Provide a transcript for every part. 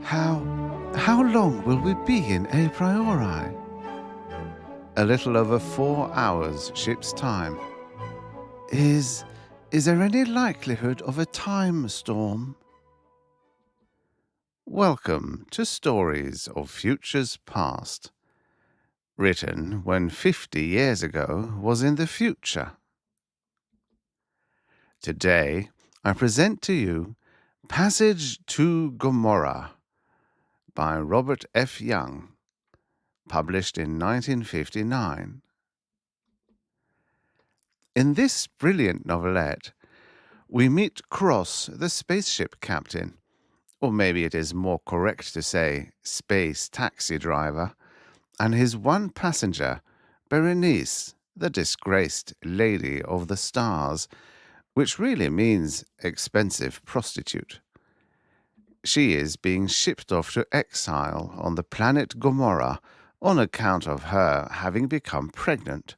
How long will we be in A Priori? A little over 4 hours ship's time. Is there any likelihood of a time storm? Welcome to Stories of Futures Past, written when 50 years ago was in the future. Today I present to you Passage to Gomorrah by Robert F. Young, published in 1959. In this brilliant novelette, we meet Cross, the spaceship captain, or maybe it is more correct to say space taxi driver, and his one passenger, Berenice, the disgraced lady of the stars, which really means expensive prostitute. She is being shipped off to exile on the planet Gomorrah on account of her having become pregnant.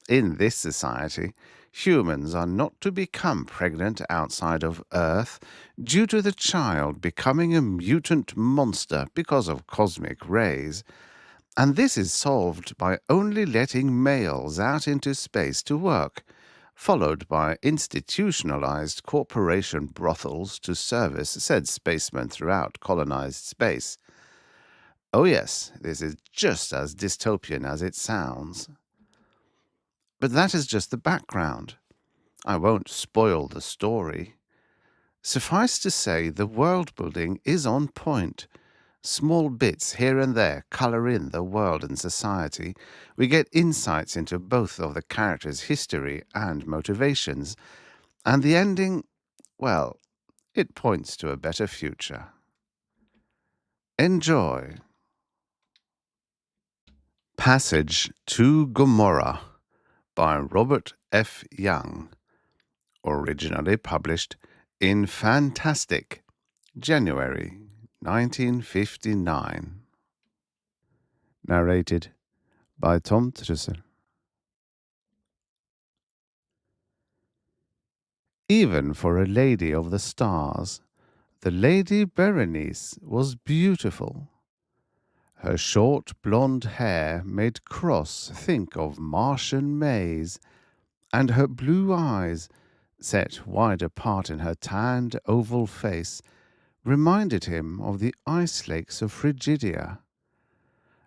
In this society, humans are not to become pregnant outside of Earth due to the child becoming a mutant monster because of cosmic rays, and this is solved by only letting males out into space to work, followed by institutionalized corporation-brothels to service said spacemen throughout colonized space. Oh yes, this is just as dystopian as it sounds. But that is just the background. I won't spoil the story. Suffice to say, the world-building is on point. Small bits here and there colour in the world and society. We get insights into both of the characters' history and motivations. And the ending, well, it points to a better future. Enjoy. Passage to Gomorrah by Robert F. Young, originally published in Fantastic, January 1959. Narrated by Tom Trussell. Even for a lady of the stars, the Lady Berenice was beautiful. Her short blonde hair made Cross think of Martian maize, and her blue eyes, set wide apart in her tanned oval face, reminded him of the ice lakes of Frigidia.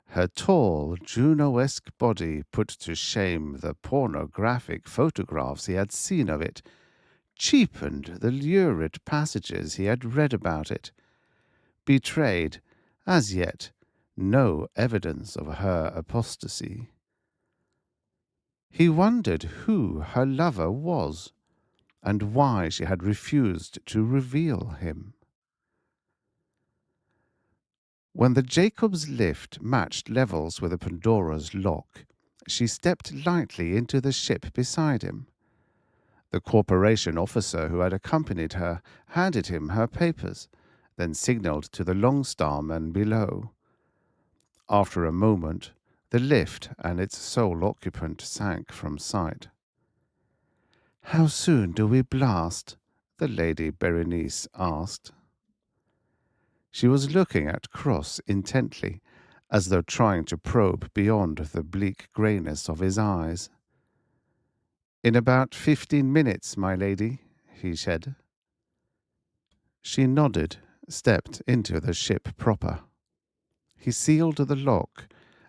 Her tall, Juno-esque body put to shame the pornographic photographs he had seen of it, cheapened the lurid passages he had read about it, betrayed, as yet, no evidence of her apostasy. He wondered who her lover was, and why she had refused to reveal him. When the Jacob's lift matched levels with the Pandora's lock, she stepped lightly into the ship beside him. The corporation officer who had accompanied her handed him her papers, then signalled to the Long Star men below. After a moment, the lift and its sole occupant sank from sight. "How soon do we blast?" the Lady Berenice asked. She was looking at Cross intently, as though trying to probe beyond the bleak greyness of his eyes. "In about 15 minutes, my lady," he said. She nodded, stepped into the ship proper. He sealed the lock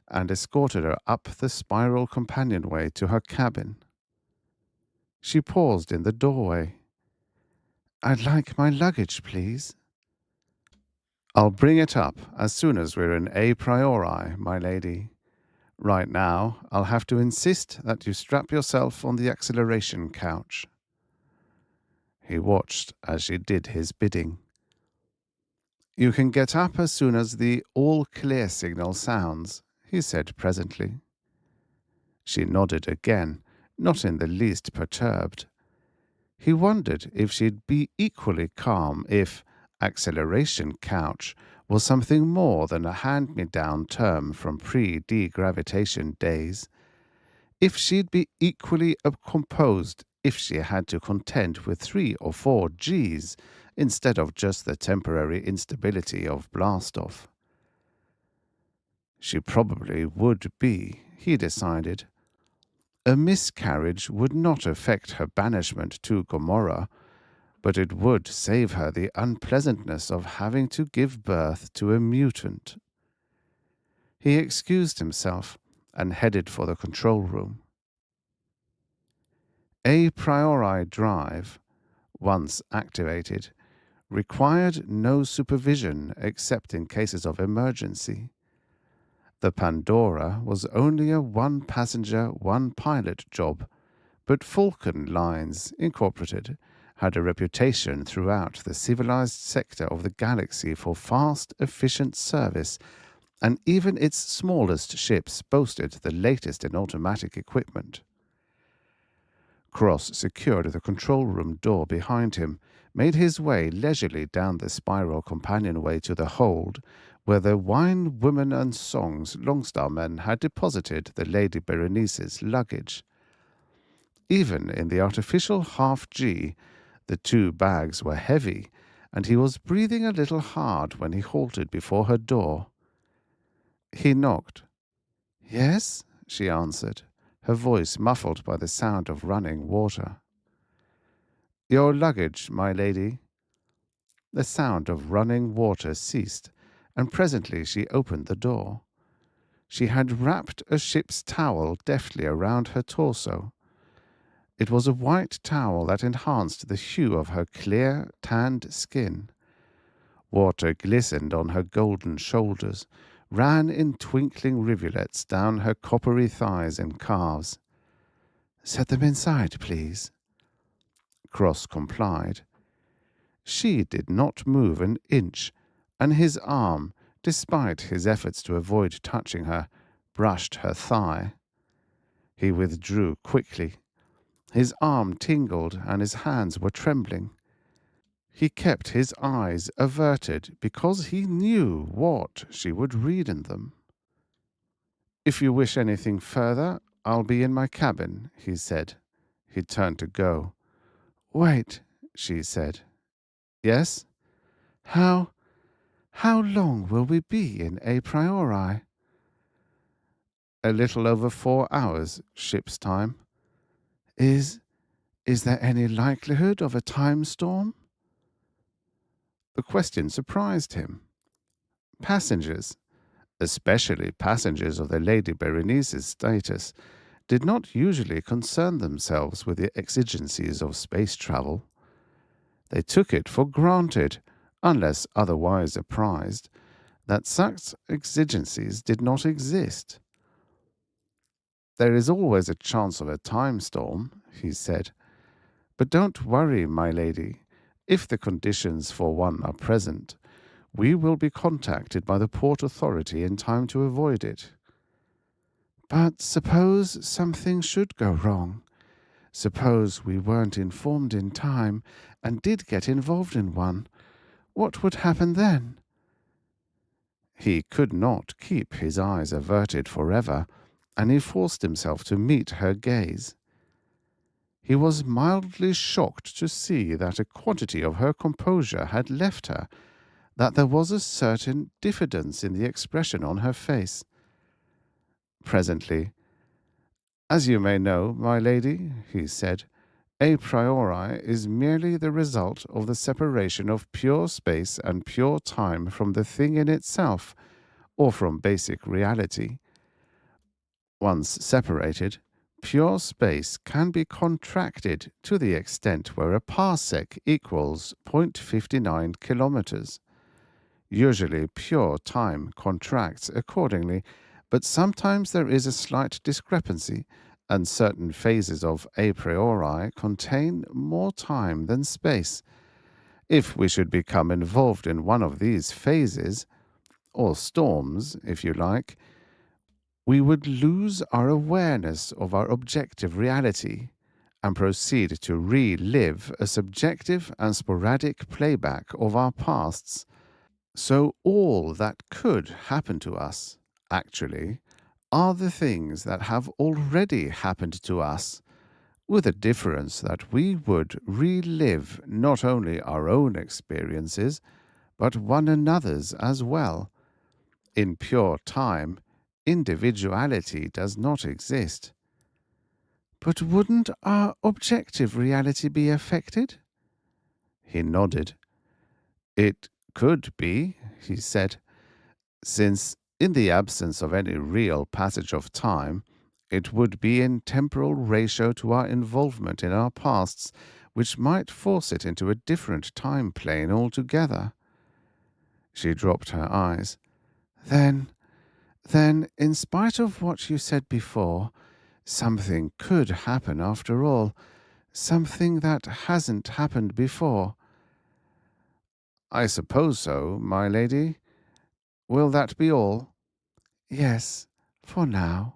and escorted her up the spiral companionway to her cabin. She paused in the doorway. "I'd like my luggage, please." "I'll bring it up as soon as we're in A Priori, my lady. Right now, I'll have to insist that you strap yourself on the acceleration couch." He watched as she did his bidding. "You can get up as soon as the all-clear signal sounds," he said presently. She nodded again, not in the least perturbed. He wondered if she'd be equally calm if acceleration couch was something more than a hand-me-down term from pre-degravitation days. If she'd be equally composed if she had to contend with 3 or 4 Gs instead of just the temporary instability of blastoff. She probably would be, he decided. A miscarriage would not affect her banishment to Gomorrah, but it would save her the unpleasantness of having to give birth to a mutant. He excused himself and headed for the control room. A Priori drive, once activated, required no supervision except in cases of emergency. The Pandora was only a one-passenger, one-pilot job, but Falcon Lines, Incorporated, had a reputation throughout the civilized sector of the galaxy for fast, efficient service, and even its smallest ships boasted the latest in automatic equipment. Cross secured the control room door behind him, made his way leisurely down the spiral companionway to the hold, where the Wine, Women and Songs Longstar men had deposited the Lady Berenice's luggage. Even in the artificial half-G, the 2 bags were heavy, and he was breathing a little hard when he halted before her door. He knocked. "Yes?" she answered, her voice muffled by the sound of running water. "Your luggage, my lady." The sound of running water ceased, and presently she opened the door. She had wrapped a ship's towel deftly around her torso. It was a white towel that enhanced the hue of her clear, tanned skin. Water glistened on her golden shoulders, ran in twinkling rivulets down her coppery thighs and calves. "Set them inside, please." Cross complied. She did not move an inch, and his arm, despite his efforts to avoid touching her, brushed her thigh. He withdrew quickly. His arm tingled and his hands were trembling. He kept his eyes averted because he knew what she would read in them. "If you wish anything further, I'll be in my cabin," he said. He turned to go. "Wait," she said. "Yes?" How long will we be in A Priori?" "A little over 4 hours, ship's time." Is there any likelihood of a time storm?" The question surprised him. Passengers, especially passengers of the Lady Berenice's status, did not usually concern themselves with the exigencies of space travel. They took it for granted, unless otherwise apprised, that such exigencies did not exist. "There is always a chance of a time storm," he said. "But don't worry, my lady. If the conditions for one are present, we will be contacted by the port authority in time to avoid it." "But suppose something should go wrong? Suppose we weren't informed in time and did get involved in one? What would happen then?" He could not keep his eyes averted forever, and he forced himself to meet her gaze. He was mildly shocked to see that a quantity of her composure had left her, that there was a certain diffidence in the expression on her face. Presently, "As you may know, my lady," he said, "a priori is merely the result of the separation of pure space and pure time from the thing in itself, or from basic reality. Once separated, pure space can be contracted to the extent where a parsec equals 0.59 kilometers. Usually pure time contracts accordingly, but sometimes there is a slight discrepancy, and certain phases of a priori contain more time than space. If we should become involved in one of these phases, or storms, if you like, we would lose our awareness of our objective reality and proceed to relive a subjective and sporadic playback of our pasts. So all that could happen to us, actually, are the things that have already happened to us, with the difference that we would relive not only our own experiences, but one another's as well. In pure time, individuality does not exist. But wouldn't our objective reality be affected? He nodded. It could be, he said, since, in the absence of any real passage of time, it would be in temporal ratio to our involvement in our pasts, which might force it into a different time plane altogether. She dropped her eyes. Then, in spite of what you said before, something could happen after all, something that hasn't happened before. I suppose so, my lady. Will that be all? Yes, for now.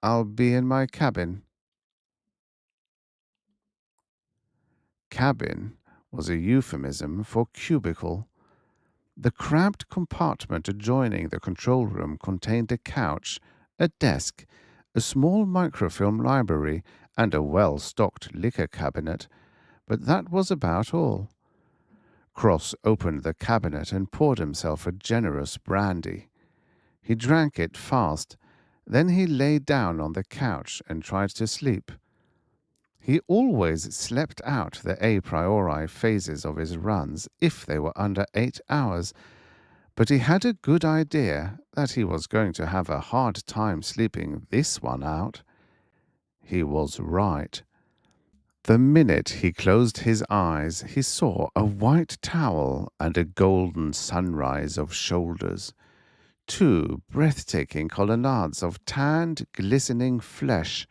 I'll be in my cabin. Cabin was a euphemism for cubicle. The cramped compartment adjoining the control room contained a couch, a desk, a small microfilm library, and a well-stocked liquor cabinet, but that was about all. Cross opened the cabinet and poured himself a generous brandy. He drank it fast, then he lay down on the couch and tried to sleep. He always slept out the a priori phases of his runs if they were under 8 hours, but he had a good idea that he was going to have a hard time sleeping this one out. He was right. The minute he closed his eyes, he saw a white towel and a golden sunrise of shoulders, two breathtaking colonnades of tanned, glistening flesh.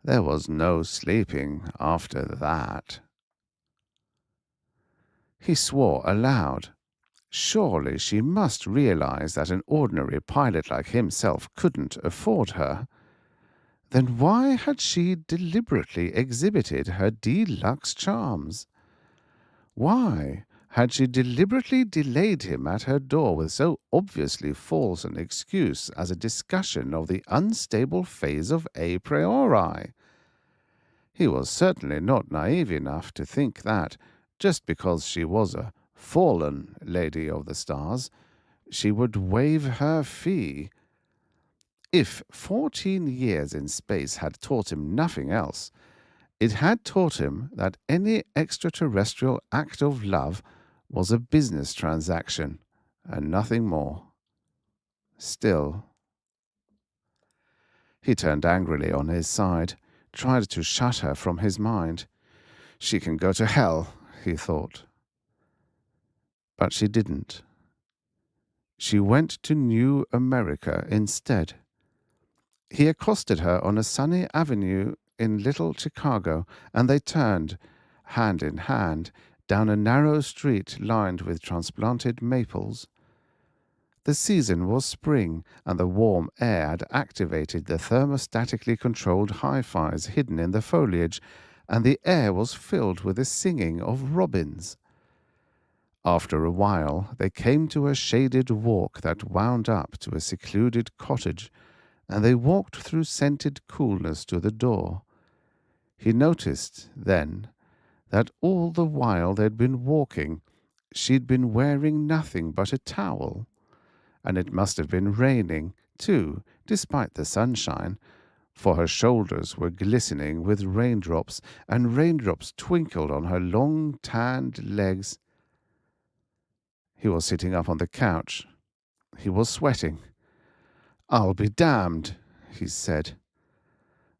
There was no sleeping after that. He swore aloud. Surely she must realize that an ordinary pilot like himself couldn't afford her. Then why had she deliberately exhibited her deluxe charms? Why had she deliberately delayed him at her door with so obviously false an excuse as a discussion of the unstable phase of a priori? He was certainly not naive enough to think that, just because she was a fallen lady of the stars, she would waive her fee. If 14 years in space had taught him nothing else, it had taught him that any extraterrestrial act of love was a business transaction, and nothing more. Still, he turned angrily on his side, tried to shut her from his mind. She can go to hell, he thought. But she didn't. She went to New America instead. He accosted her on a sunny avenue in Little Chicago, and they turned, hand in hand, down a narrow street lined with transplanted maples. The season was spring, and the warm air had activated the thermostatically controlled hi-fis hidden in the foliage, and the air was filled with the singing of robins. After a while, they came to a shaded walk that wound up to a secluded cottage, and they walked through scented coolness to the door. He noticed, then, that all the while they'd been walking, she'd been wearing nothing but a towel, and it must have been raining, too, despite the sunshine, for her shoulders were glistening with raindrops, and raindrops twinkled on her long tanned legs. He was sitting up on the couch. He was sweating. "I'll be damned," he said.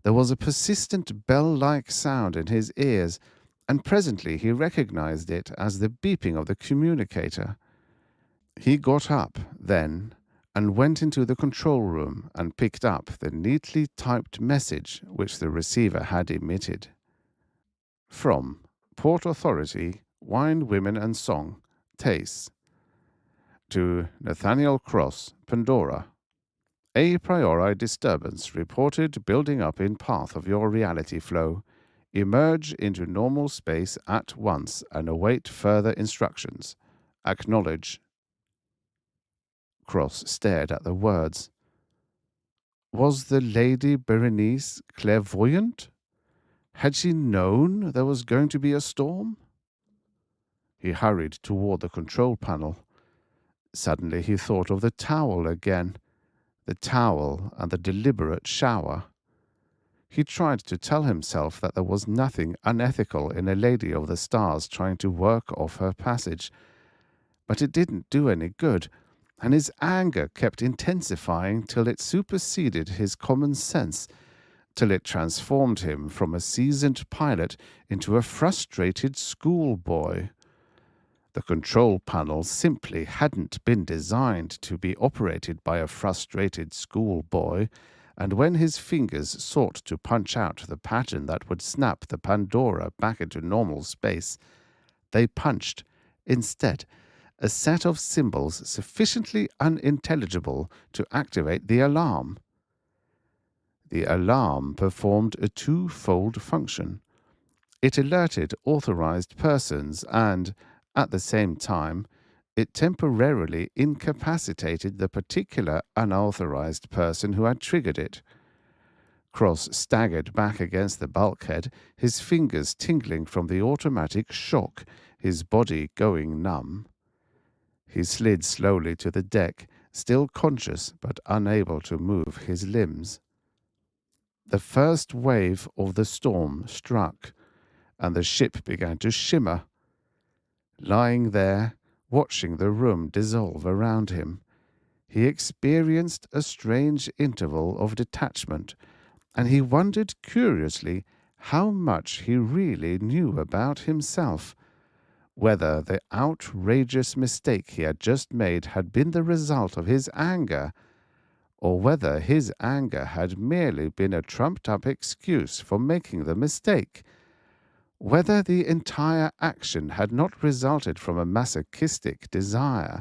There was a persistent bell-like sound in his ears, and presently he recognized it as the beeping of the communicator. He got up, then, and went into the control room and picked up the neatly typed message which the receiver had emitted. From Port Authority, Wine, Women and Song, Tace. To Nathaniel Cross, Pandora. A priori disturbance reported building up in path of your reality flow. Emerge into normal space at once and await further instructions. Acknowledge. Cross stared at the words. Was the Lady Berenice clairvoyant? Had she known there was going to be a storm? He hurried toward the control panel. Suddenly he thought of the towel again, the towel and the deliberate shower. He tried to tell himself that there was nothing unethical in a lady of the stars trying to work off her passage, but it didn't do any good, and his anger kept intensifying till it superseded his common sense, till it transformed him from a seasoned pilot into a frustrated schoolboy. The control panel simply hadn't been designed to be operated by a frustrated schoolboy, and when his fingers sought to punch out the pattern that would snap the Pandora back into normal space, they punched, instead, a set of symbols sufficiently unintelligible to activate the alarm. The alarm performed a two-fold function. It alerted authorized persons and, at the same time, it temporarily incapacitated the particular unauthorized person who had triggered it. Cross staggered back against the bulkhead, his fingers tingling from the automatic shock, his body going numb. He slid slowly to the deck, still conscious but unable to move his limbs. The first wave of the storm struck, and the ship began to shimmer. Lying there, watching the room dissolve around him, he experienced a strange interval of detachment, and he wondered curiously how much he really knew about himself, whether the outrageous mistake he had just made had been the result of his anger, or whether his anger had merely been a trumped-up excuse for making the mistake, whether the entire action had not resulted from a masochistic desire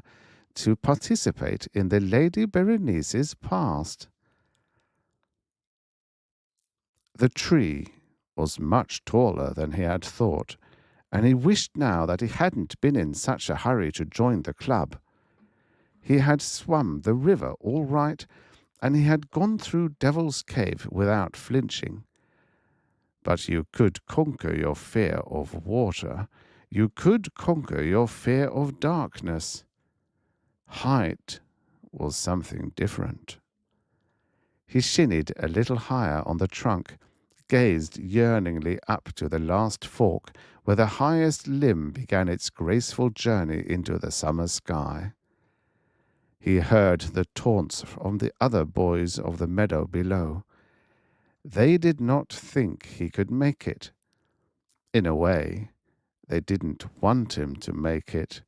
to participate in the Lady Berenice's past. The tree was much taller than he had thought, and he wished now that he hadn't been in such a hurry to join the club. He had swum the river all right, and he had gone through Devil's Cave without flinching. But you could conquer your fear of water. You could conquer your fear of darkness. Height was something different. He shinnied a little higher on the trunk, gazed yearningly up to the last fork, where the highest limb began its graceful journey into the summer sky. He heard the taunts from the other boys of the meadow below. They did not think he could make it. In a way, they didn't want him to make it.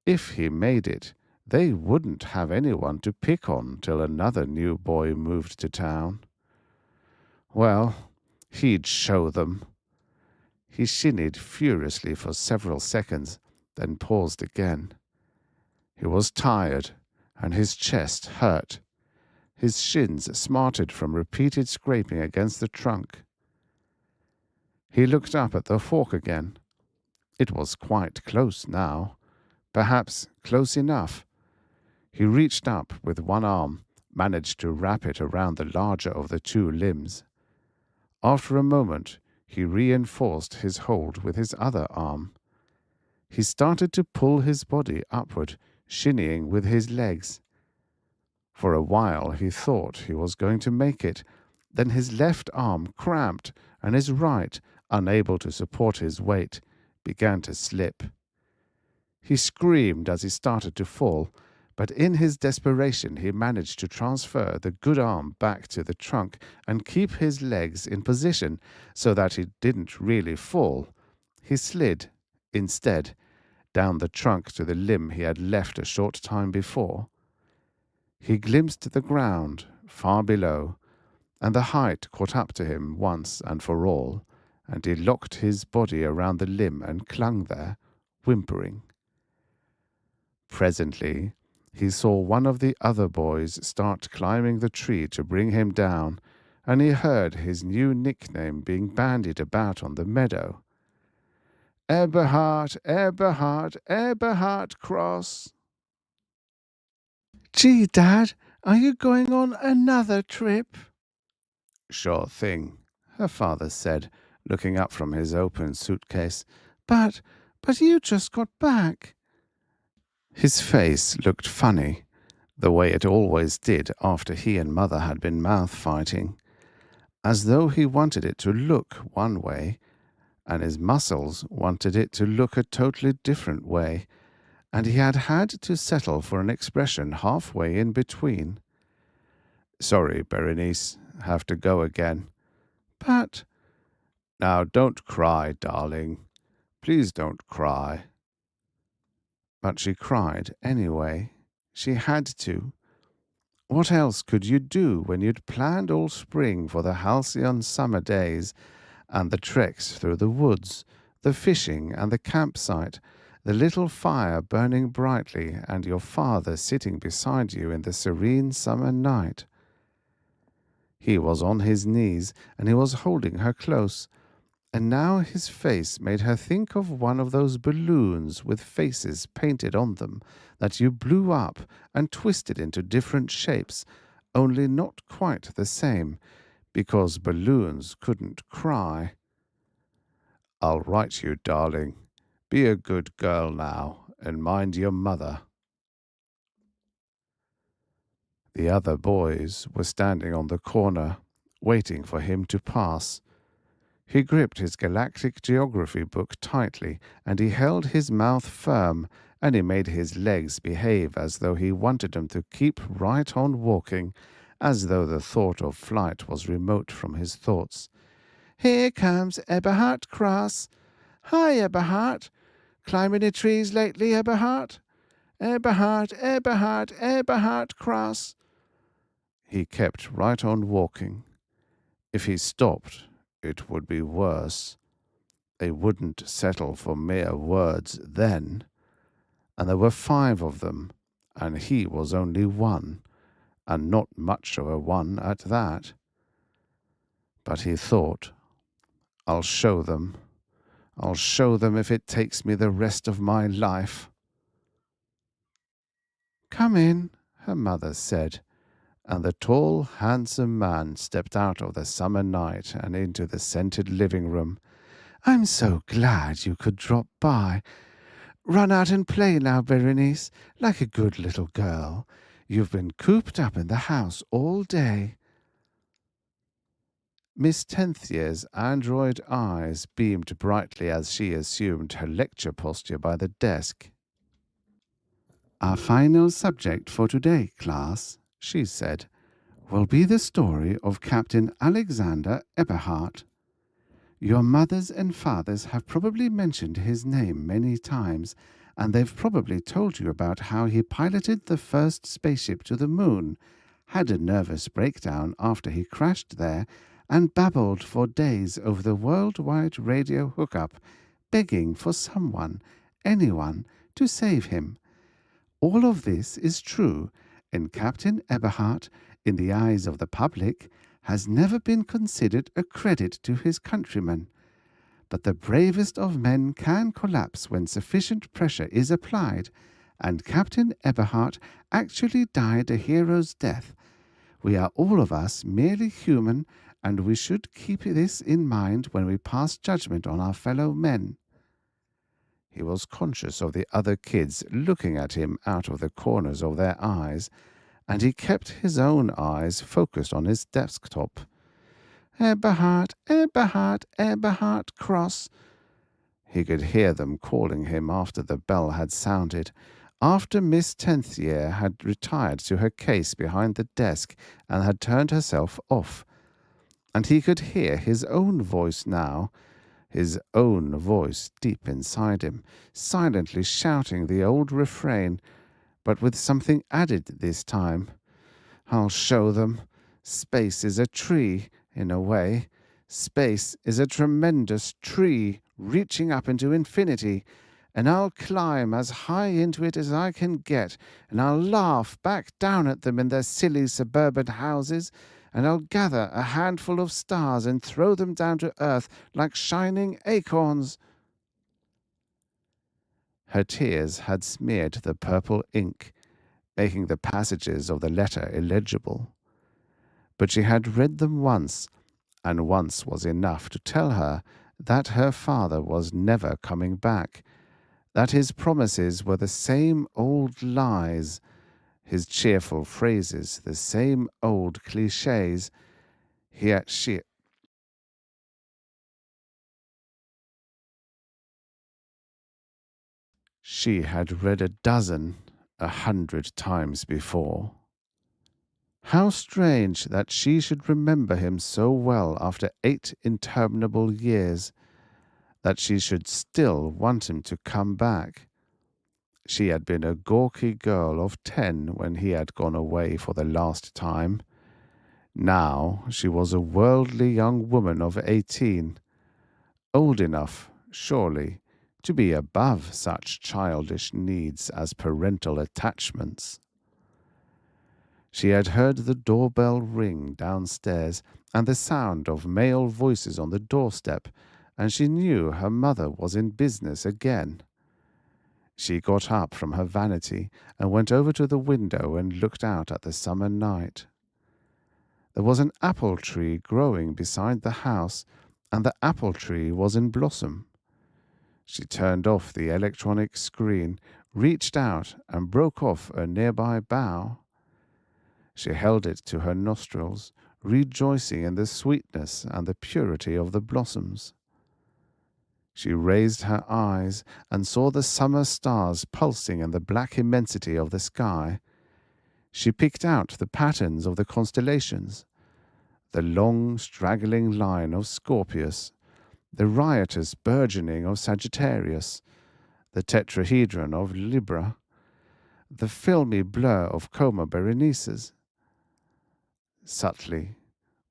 If he made it, they wouldn't have anyone to pick on till another new boy moved to town. Well, he'd show them. He shinnied furiously for several seconds, then paused again. He was tired, and his chest hurt. His shins smarted from repeated scraping against the trunk. He looked up at the fork again. It was quite close now, perhaps close enough. He reached up with one arm, managed to wrap it around the larger of the two limbs. After a moment, he reinforced his hold with his other arm. He started to pull his body upward, shinnying with his legs. For a while he thought he was going to make it. Then his left arm cramped, and his right, unable to support his weight, began to slip. He screamed as he started to fall, but in his desperation he managed to transfer the good arm back to the trunk and keep his legs in position so that he didn't really fall. He slid, instead, down the trunk to the limb he had left a short time before. He glimpsed the ground far below, and the height caught up to him once and for all, and he locked his body around the limb and clung there, whimpering. Presently, he saw one of the other boys start climbing the tree to bring him down, and he heard his new nickname being bandied about on the meadow. Eberhard, Eberhard, Eberhard Cross. Gee, Dad, are you going on another trip? Sure thing, her father said, looking up from his open suitcase. But you just got back. His face looked funny, the way it always did after he and Mother had been mouth-fighting, as though he wanted it to look one way, and his muscles wanted it to look a totally different way, and he had to settle for an expression halfway in between. Sorry, Berenice, have to go again. But... Now don't cry, darling. Please don't cry. But she cried anyway. She had to. What else could you do when you'd planned all spring for the halcyon summer days and the treks through the woods, the fishing and the campsite, the little fire burning brightly and your father sitting beside you in the serene summer night? He was on his knees and he was holding her close, and now his face made her think of one of those balloons with faces painted on them that you blew up and twisted into different shapes, only not quite the same, because balloons couldn't cry. I'll write you, darling. Be a good girl now, and mind your mother. The other boys were standing on the corner, waiting for him to pass. He gripped his galactic geography book tightly, and he held his mouth firm, and he made his legs behave as though he wanted them to keep right on walking, as though the thought of flight was remote from his thoughts. Here comes Eberhard Cross. Hi, Eberhard. Climbing the trees lately, Eberhard? Eberhard Cross. He kept right on walking. If he stopped, it would be worse. They wouldn't settle for mere words then, and there were 5 of them, and he was only one, and not much of a one at that. But he thought, I'll show them if it takes me the rest of my life. Come in, her mother said, and the tall, handsome man stepped out of the summer night and into the scented living room. I'm so glad you could drop by. Run out and play now, Berenice, like a good little girl. You've been cooped up in the house all day. Miss Tenthier's android eyes beamed brightly as she assumed her lecture posture by the desk. Our final subject for today, class, she said, will be the story of Captain Alexander Eberhard. Your mothers and fathers have probably mentioned his name many times, and they've probably told you about how he piloted the first spaceship to the moon, had a nervous breakdown after he crashed there, and babbled for days over the worldwide radio hookup, begging for someone, anyone, to save him. All of this is true, and Captain Eberhard, in the eyes of the public, has never been considered a credit to his countrymen. But the bravest of men can collapse when sufficient pressure is applied, and Captain Eberhard actually died a hero's death. We are all of us merely human, and we should keep this in mind when we pass judgment on our fellow men. He was conscious of the other kids looking at him out of the corners of their eyes, and he kept his own eyes focused on his desktop. Eberhard Cross. He could hear them calling him after the bell had sounded, after Miss Tenthier had retired to her case behind the desk and had turned herself off. And he could hear his own voice now, his own voice deep inside him, silently shouting the old refrain, but with something added this time. I'll show them. Space is a tree, in a way. Space is a tremendous tree reaching up into infinity, and I'll climb as high into it as I can get, and I'll laugh back down at them in their silly suburban houses, and I'll gather a handful of stars and throw them down to earth like shining acorns. Her tears had smeared the purple ink, making the passages of the letter illegible. But she had read them once, and once was enough to tell her that her father was never coming back, that his promises were the same old lies, his cheerful phrases the same old cliches. She had read 100 times before. How strange that she should remember him so well after 8 interminable years, that she should still want him to come back. She had been a gawky girl of 10 when he had gone away for the last time. Now she was a worldly young woman of 18, old enough, surely, to be above such childish needs as parental attachments. She had heard the doorbell ring downstairs and the sound of male voices on the doorstep, and she knew her mother was in business again. She got up from her vanity and went over to the window and looked out at the summer night. There was an apple tree growing beside the house, and the apple tree was in blossom. She turned off the electronic screen, reached out and broke off a nearby bough. She held it to her nostrils, rejoicing in the sweetness and the purity of the blossoms. She raised her eyes and saw the summer stars pulsing in the black immensity of the sky. She picked out the patterns of the constellations, the long straggling line of Scorpius, the riotous burgeoning of Sagittarius, the tetrahedron of Libra, the filmy blur of Coma Berenices. Subtly,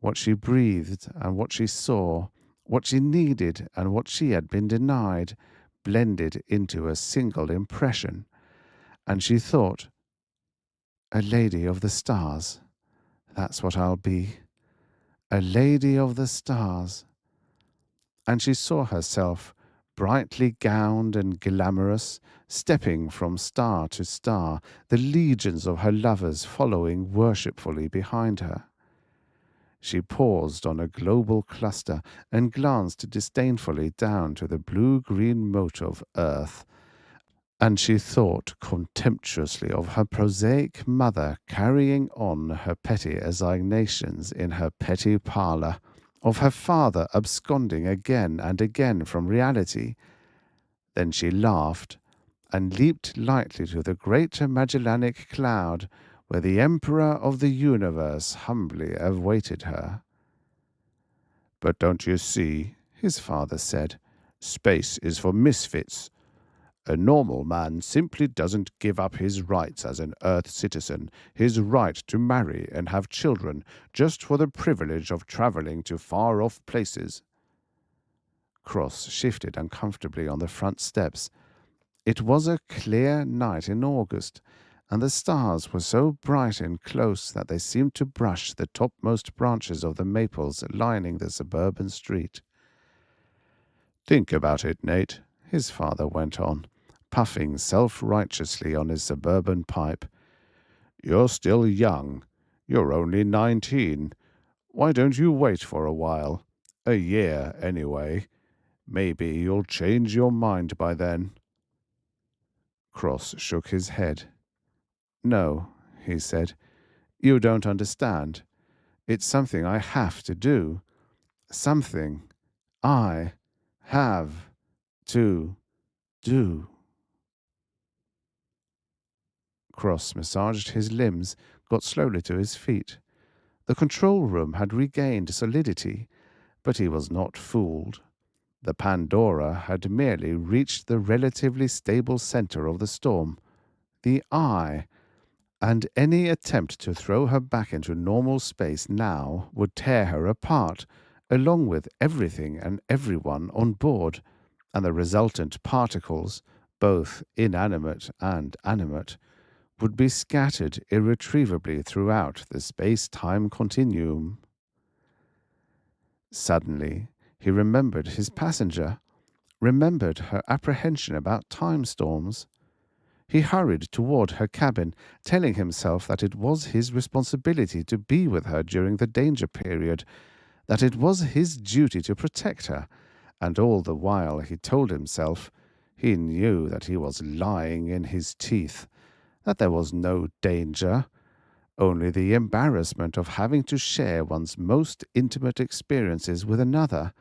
what she breathed and what she saw, what she needed and what she had been denied, blended into a single impression, and she thought, a lady of the stars, that's what I'll be, a lady of the stars. And she saw herself, brightly gowned and glamorous, stepping from star to star, the legions of her lovers following worshipfully behind her. She paused on a global cluster and glanced disdainfully down to the blue-green mote of Earth, and she thought contemptuously of her prosaic mother carrying on her petty assignations in her petty parlour, of her father absconding again and again from reality. Then she laughed and leaped lightly to the great Magellanic cloud, where the Emperor of the universe humbly awaited her. But don't you see, his father said, space is for misfits. A normal man simply doesn't give up his rights as an Earth citizen, his right to marry and have children, just for the privilege of travelling to far-off places. Cross shifted uncomfortably on the front steps. It was a clear night in August, and the stars were so bright and close that they seemed to brush the topmost branches of the maples lining the suburban street. Think about it, Nate, his father went on, puffing self-righteously on his suburban pipe. You're still young. You're only 19. Why don't you wait for a while? A year, anyway. Maybe you'll change your mind by then. Cross shook his head. No, he said. You don't understand. It's something I have to do. Something I have to do. Cross massaged his limbs, got slowly to his feet. The control room had regained solidity, but he was not fooled. The Pandora had merely reached the relatively stable center of the storm, the eye, and any attempt to throw her back into normal space now would tear her apart, along with everything and everyone on board, and the resultant particles, both inanimate and animate, would be scattered irretrievably throughout the space-time continuum. Suddenly, he remembered his passenger, remembered her apprehension about time storms. He hurried toward her cabin, telling himself that it was his responsibility to be with her during the danger period, that it was his duty to protect her, and all the while he told himself he knew that he was lying in his teeth, that there was no danger, only the embarrassment of having to share one's most intimate experiences with another,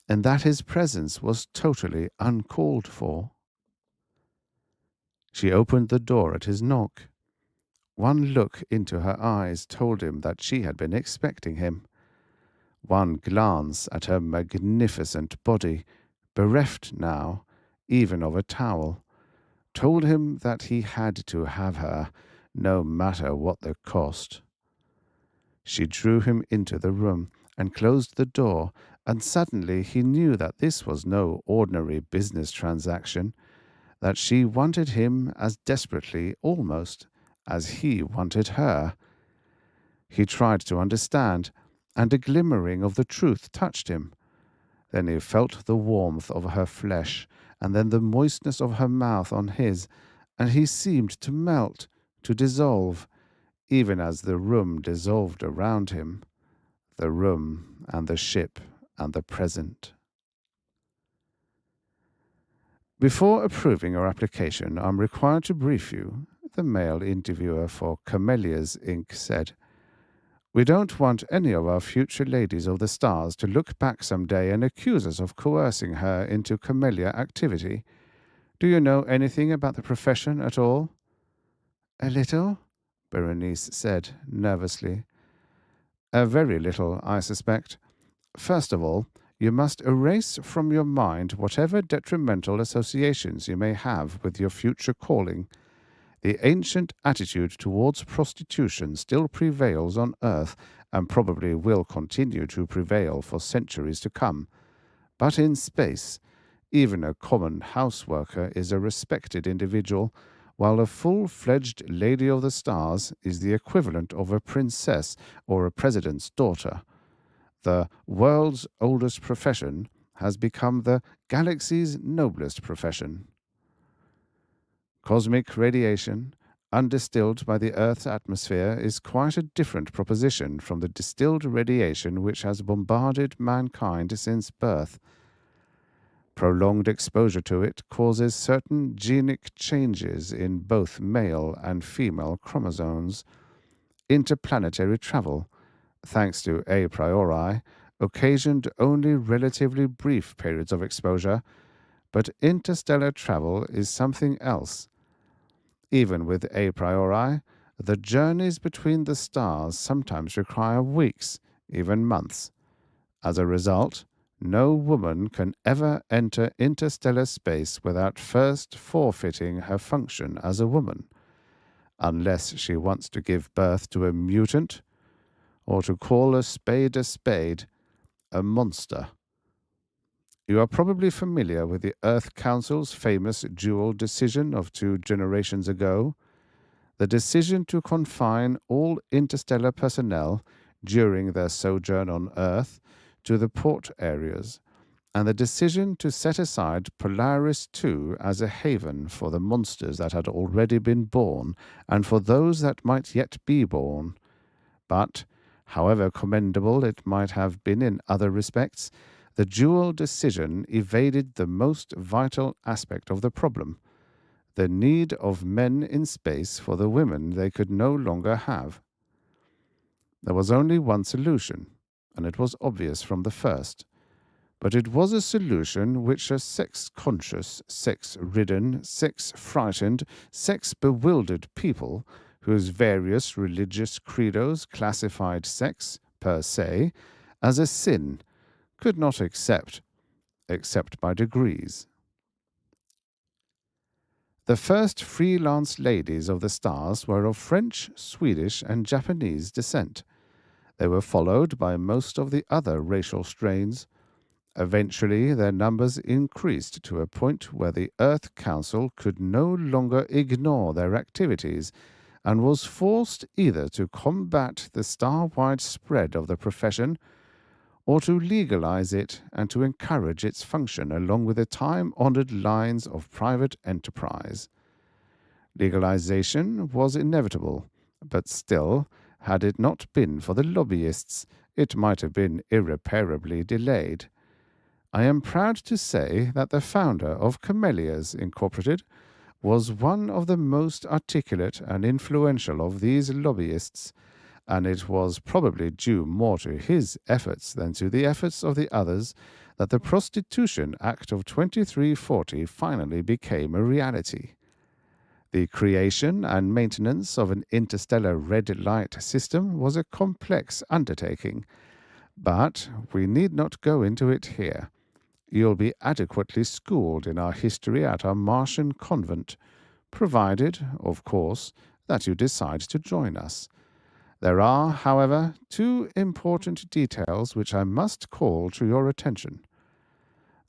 and that his presence was totally uncalled for. She opened the door at his knock. One look into her eyes told him that she had been expecting him. One glance at her magnificent body, bereft now even of a towel, told him that he had to have her, no matter what the cost. She drew him into the room and closed the door, and suddenly he knew that this was no ordinary business transaction, that she wanted him as desperately, almost, as he wanted her. He tried to understand, and a glimmering of the truth touched him. Then he felt the warmth of her flesh, and then the moistness of her mouth on his, and he seemed to melt, to dissolve, even as the room dissolved around him, the room and the ship and the present. Before approving your application, I'm required to brief you, the male interviewer for Camellias Inc. said. We don't want any of our future ladies of the stars to look back some day and accuse us of coercing her into camellia activity. Do you know anything about the profession at all? A little, Berenice said nervously. A very little, I suspect. First of all, you must erase from your mind whatever detrimental associations you may have with your future calling. The ancient attitude towards prostitution still prevails on Earth and probably will continue to prevail for centuries to come. But in space, even a common houseworker is a respected individual, while a full-fledged Lady of the Stars is the equivalent of a princess or a president's daughter. The world's oldest profession has become the galaxy's noblest profession. Cosmic radiation, undistilled by the Earth's atmosphere, is quite a different proposition from the distilled radiation which has bombarded mankind since birth. Prolonged exposure to it causes certain genic changes in both male and female chromosomes. Interplanetary travel, thanks to A Priori, occasioned only relatively brief periods of exposure, but interstellar travel is something else. Even with A Priori, the journeys between the stars sometimes require weeks, even months. As a result, no woman can ever enter interstellar space without first forfeiting her function as a woman, unless she wants to give birth to a mutant, or to call a spade, a monster. You are probably familiar with the Earth Council's famous dual decision of 2 generations ago, the decision to confine all interstellar personnel during their sojourn on Earth to the port areas, and the decision to set aside Polaris 2 as a haven for the monsters that had already been born and for those that might yet be born. But, however commendable it might have been in other respects, the dual decision evaded the most vital aspect of the problem, the need of men in space for the women they could no longer have. There was only one solution, and it was obvious from the first. But it was a solution which a sex-conscious, sex-ridden, sex-frightened, sex-bewildered people, whose various religious credos classified sex, per se, as a sin, could not accept, except by degrees. The first freelance ladies of the stars were of French, Swedish, and Japanese descent. They were followed by most of the other racial strains. Eventually, their numbers increased to a point where the Earth Council could no longer ignore their activities and was forced either to combat the star-wide spread of the profession or to legalize it and to encourage its function along with the time-honored lines of private enterprise. Legalization was inevitable, but still, had it not been for the lobbyists, it might have been irreparably delayed. I am proud to say that the founder of Camellias Incorporated was one of the most articulate and influential of these lobbyists, and it was probably due more to his efforts than to the efforts of the others that the Prostitution Act of 2340 finally became a reality. The creation and maintenance of an interstellar red light system was a complex undertaking, but we need not go into it here. You'll be adequately schooled in our history at our Martian convent, provided, of course, that you decide to join us. There are, however, two important details which I must call to your attention.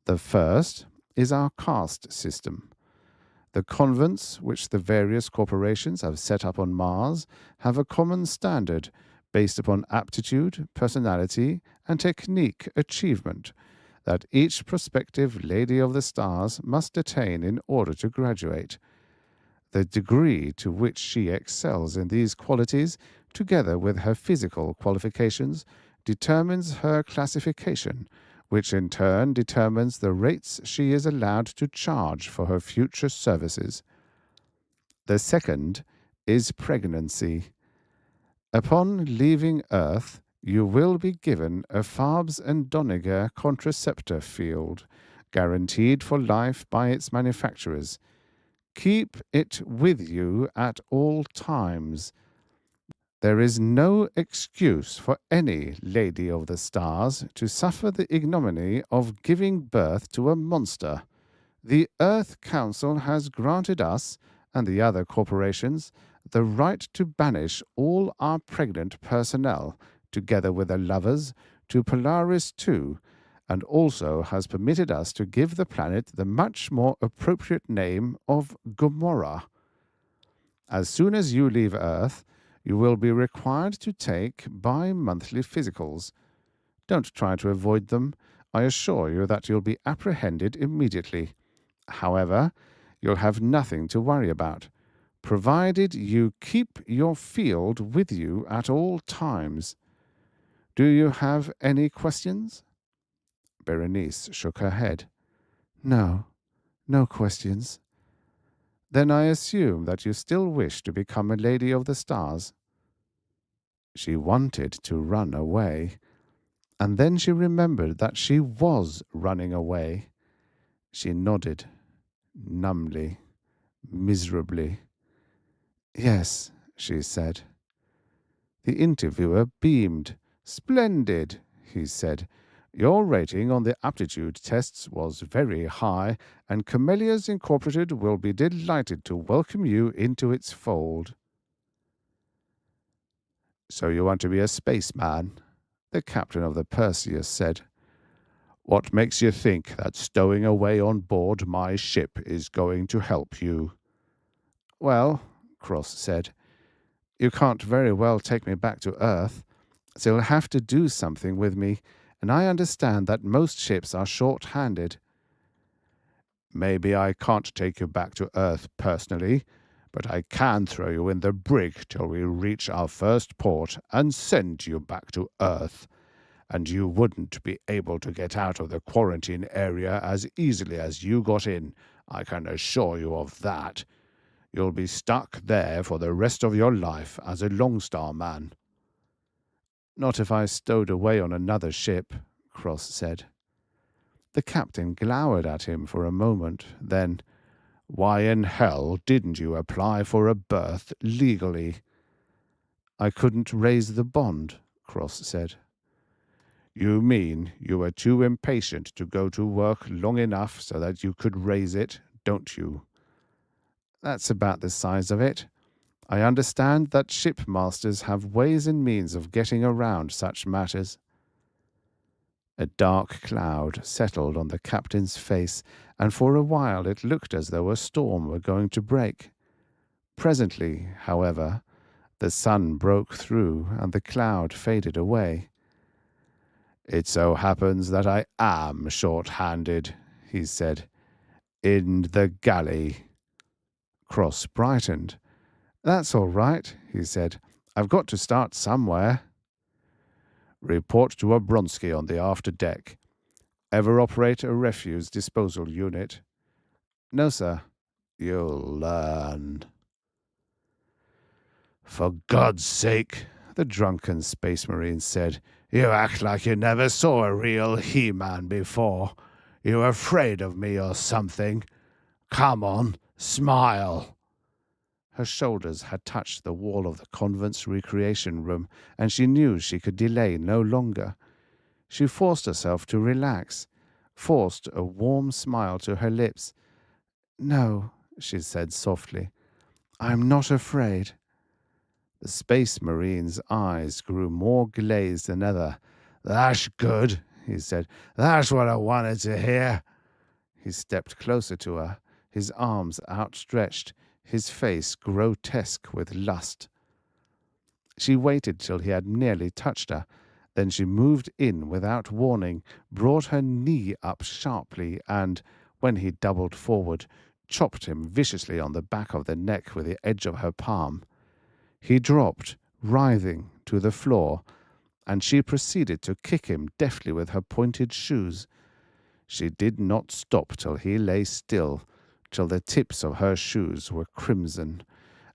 The first is our caste system. The convents which the various corporations have set up on Mars have a common standard based upon aptitude, personality, and technique achievement that each prospective Lady of the Stars must attain in order to graduate. The degree to which she excels in these qualities, together with her physical qualifications, determines her classification, which in turn determines the rates she is allowed to charge for her future services. The second is pregnancy. Upon leaving Earth, you will be given a Farbs and Doniger contraceptor field, guaranteed for life by its manufacturers. Keep it with you at all times. There is no excuse for any Lady of the Stars to suffer the ignominy of giving birth to a monster. The Earth Council has granted us, and the other corporations, the right to banish all our pregnant personnel, together with their lovers, to Polaris II, and also has permitted us to give the planet the much more appropriate name of Gomorrah. As soon as you leave Earth, you will be required to take bi-monthly physicals. Don't try to avoid them. I assure you that you'll be apprehended immediately. However, you'll have nothing to worry about, provided you keep your field with you at all times. Do you have any questions? Berenice shook her head. No, no questions. Then I assume that you still wish to become a Lady of the Stars. She wanted to run away, and then she remembered that she was running away. She nodded, numbly, miserably. Yes, she said. The interviewer beamed. Splendid, he said. Your rating on the aptitude tests was very high, and Camellias Incorporated will be delighted to welcome you into its fold. So you want to be a spaceman? The captain of the Perseus said. What makes you think that stowing away on board my ship is going to help you? Well, Cross said, you can't very well take me back to Earth, so you'll have to do something with me, and I understand that most ships are short-handed. Maybe I can't take you back to Earth personally, but I can throw you in the brig till we reach our first port and send you back to Earth. And you wouldn't be able to get out of the quarantine area as easily as you got in, I can assure you of that. You'll be stuck there for the rest of your life as a Longstar man. Not if I stowed away on another ship, Cross said. The captain glowered at him for a moment, then, why in hell didn't you apply for a berth legally? I couldn't raise the bond, Cross said. You mean you were too impatient to go to work long enough so that you could raise it, don't you? That's about the size of it. I understand that shipmasters have ways and means of getting around such matters. A dark cloud settled on the captain's face, and for a while it looked as though a storm were going to break. Presently, however, the sun broke through and the cloud faded away. It so happens that I am short-handed, he said. In the galley. Cross brightened. That's all right, he said. I've got to start somewhere. Report to Obronsky on the after deck. Ever operate a refuse disposal unit? No, sir. You'll learn. For God's sake, the drunken space marine said. You act like you never saw a real He-Man before. You're afraid of me or something. Come on, smile. Her shoulders had touched the wall of the convent's recreation room, and she knew she could delay no longer. She forced herself to relax, forced a warm smile to her lips. No, she said softly, I'm not afraid. The space marine's eyes grew more glazed than ever. That's good, he said. That's what I wanted to hear. He stepped closer to her, his arms outstretched, his face grotesque with lust. She waited till he had nearly touched her. Then she moved in without warning, brought her knee up sharply, and, when he doubled forward, chopped him viciously on the back of the neck with the edge of her palm. He dropped, writhing, to the floor, and she proceeded to kick him deftly with her pointed shoes. She did not stop till he lay still, till the tips of her shoes were crimson,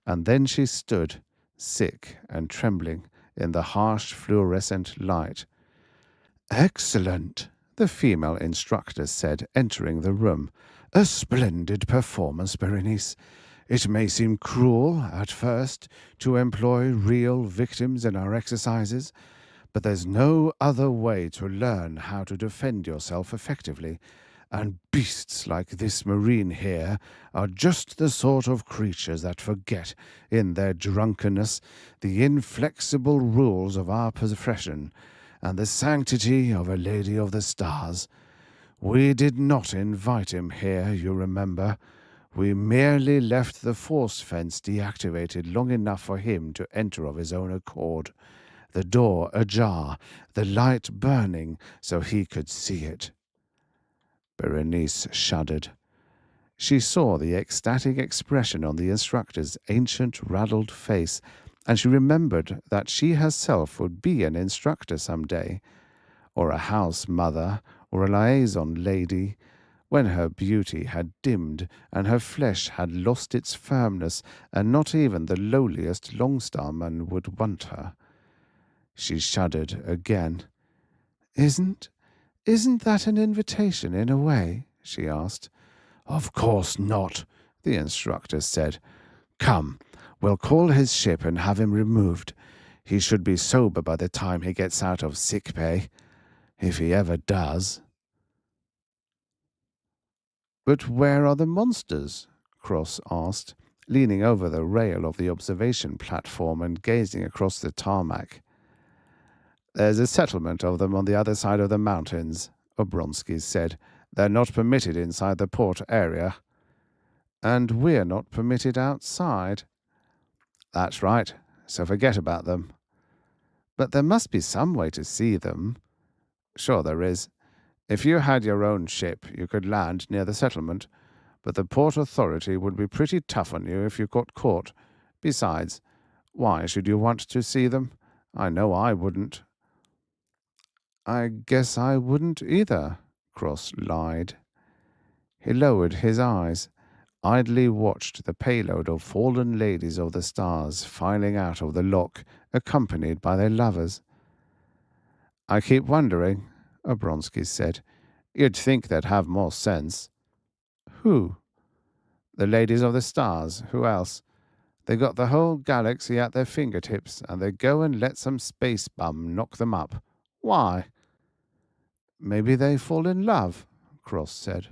and then she stood, sick and trembling, in the harsh fluorescent light. Excellent, the female instructor said, entering the room. A splendid performance, Berenice. It may seem cruel, at first, to employ real victims in our exercises, but there's no other way to learn how to defend yourself effectively, and beasts like this marine here are just the sort of creatures that forget, in their drunkenness, the inflexible rules of our profession, and the sanctity of a Lady of the Stars. We did not invite him here, you remember. We merely left the force fence deactivated long enough for him to enter of his own accord, the door ajar, the light burning so he could see it. Berenice shuddered. She saw the ecstatic expression on the instructor's ancient, raddled face, and she remembered that she herself would be an instructor some day, or a house mother, or a liaison lady, when her beauty had dimmed and her flesh had lost its firmness, and not even the lowliest Longstarman would want her. She shuddered again. Isn't that an invitation in a way? She asked. Of course not, the instructor said. Come, we'll call his ship and have him removed. He should be sober by the time he gets out of sick pay, if he ever does. But where are the monsters? Cross asked, leaning over the rail of the observation platform and gazing across the tarmac. There's a settlement of them on the other side of the mountains, Obronsky said. They're not permitted inside the port area. And we're not permitted outside. That's right, so forget about them. But there must be some way to see them. Sure there is. If you had your own ship, you could land near the settlement, but the port authority would be pretty tough on you if you got caught. Besides, why should you want to see them? I know I wouldn't. I guess I wouldn't either, Cross lied. He lowered his eyes, idly watched the payload of fallen ladies of the stars filing out of the lock, accompanied by their lovers. I keep wondering, Obronsky said. You'd think they'd have more sense. Who? The ladies of the stars. Who else? They got the whole galaxy at their fingertips, and they go and let some space bum knock them up. Why? Maybe they fall in love, Cross said.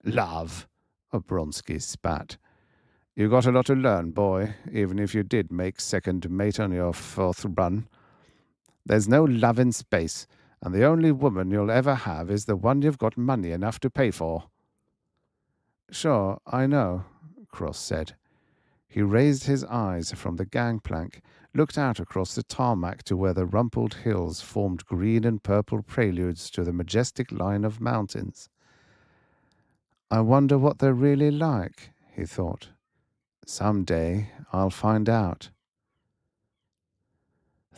Love, Obronsky spat. You got a lot to learn, boy, even if you did make second mate on your fourth run. There's no love in space, and the only woman you'll ever have is the one you've got money enough to pay for. Sure, I know, Cross said. He raised his eyes from the gangplank, looked out across the tarmac to where the rumpled hills formed green and purple preludes to the majestic line of mountains. I wonder what they're really like, he thought. Some day I'll find out.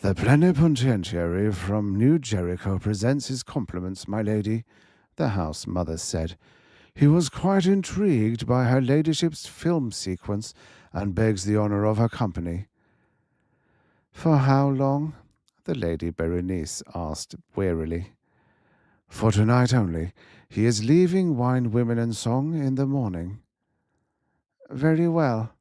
"The plenipotentiary from New Jericho presents his compliments, my lady," the house mother said. "He was quite intrigued by her ladyship's film sequence and begs the honour of her company." "For how long?" the Lady Berenice asked wearily. "For tonight only. He is leaving Wine, Women and Song in the morning." "Very well."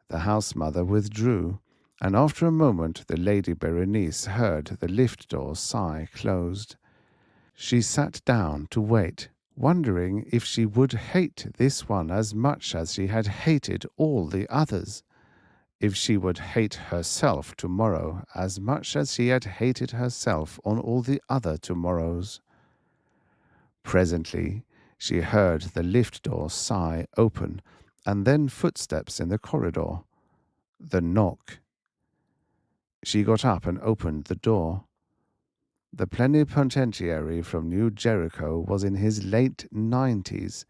The house mother withdrew, and after a moment the Lady Berenice heard the lift door sigh closed. She sat down to wait, wondering if she would hate this one as much as she had hated all the others, if she would hate herself tomorrow as much as she had hated herself on all the other tomorrows. Presently she heard the lift door sigh open, and then footsteps in the corridor. The knock. She got up and opened the door. The plenipotentiary from New Jericho was in his late 90s,